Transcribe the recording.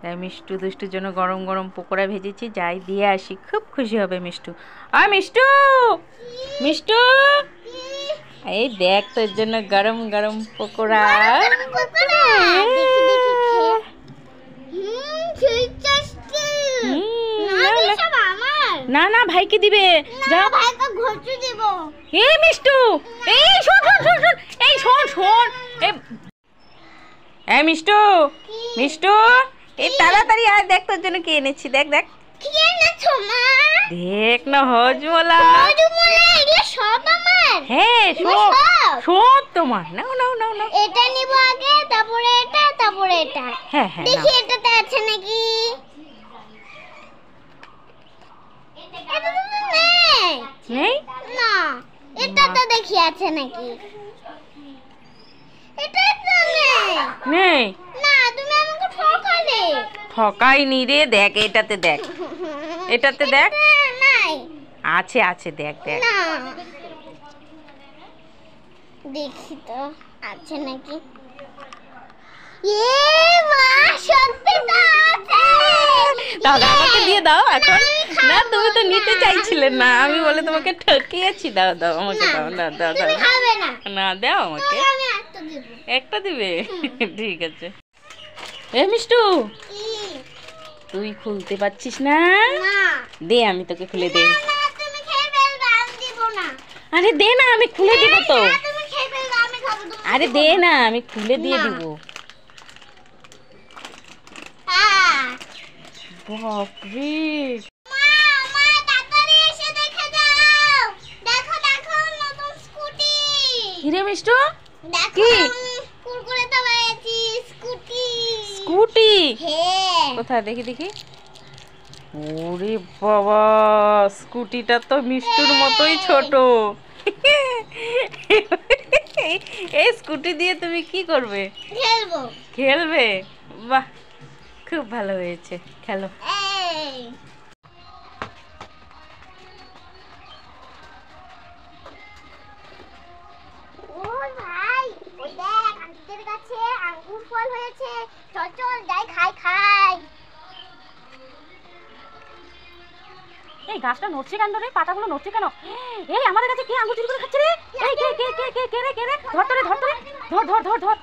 তাই মিষ্টু দুষ্টুর জন্য গরম গরম পকোড়া ভেজেছি, যাই দিয়ে আসি, খুব খুশি হবে মিষ্টু। আর মিষ্টু, মিষ্টু এই দেখ তোর জন্য গরম গরম পকোড়া। না না ভাইকে দিবে, যাও ভাইকে ঘষে দেব। এই মিষ্টু, এই শোন শোন শোন শোন, এই শোন শোন, এই মিষ্টু, মিষ্টু এই তাড়াতাড়ি আয়, দেখ তোর জন্য কি এনেছি, দেখ দেখ কি এনেছো মা? দেখ না হজমোলা। হজমোলা এগুলো সব আমার? হ্যাঁ সব সব তোমার। নাও নাও নাও নাও, এটা নিব আগে, তারপরে এটা, তারপরে এটা। হ্যাঁ হ্যাঁ দেখি এটাতে আছে নাকি। এটা তো নেই। নেই না, এটা তো দেখি আছে নাকি। এটা তো নেই। নেই না, তুমি আমাকে ঠকালে। ঠকাইনি রে, দেখ এটাতে, দেখ এটাতে দেখ, নাই আছে আছে, দেখ দেখ না, দেখি তো আছে নাকি। মা সত্যি তো আছে। তাহলে আমাকে দিয়ে দাও এখন। না তুমি তো নিতে চাইছিলে না, আমি বলে তোমাকে ঠকিয়েছি। দাও দাও আমাকে, দাও দাও দাও দাও। খাবে না? না দাও আমাকে, আমি একটা দেব। একটা দিবে? ঠিক আছে। এ মিষ্টু, তুই খুলতে পারছিস না? না দে আমি তোকে খুলে দে। না, তুমি খেয়ে ফেলবে, আমি দিব না। আরে দে না, আমি খুলে দিব তো। না, তুমি খেয়ে ফেলবে, আমি খাবো। আরে দে না, আমি খুলে দিয়ে না। দিব। বাপরে, মা, মা তাড়াতাড়ি এসে দেখে যাও। দেখো দেখো নতুন স্কুটি। হিরে মিষ্টু, দেখো কি? কুরকুরে তো পেয়েছি, স্কুটি। স্কুটি হ্যাঁ। কোথায় দেখি দেখি। ওরে বাবা, স্কুটিটা তো মিষ্টুর মতোই ছোট। এই স্কুটি দিয়ে তুমি কি করবে? খেলবো। খেলবে? বাহ, খুব ভালো হয়েছে, খেলো। এই ও ভাই, ওই দেখ আঙ্কেলের গাছে আঙ্গুর ফল হয়েছে। চল চল যাই, খাই। এই গাছটা নড়ছে কেন রে? পাতাগুলো নড়ছে কেন? এই আমাদের কাছে কি আঙ্গুর চুরি করে খাচ্ছে রে? এই কে রে? ধর ধর ধর ধর ধর ধর ধর।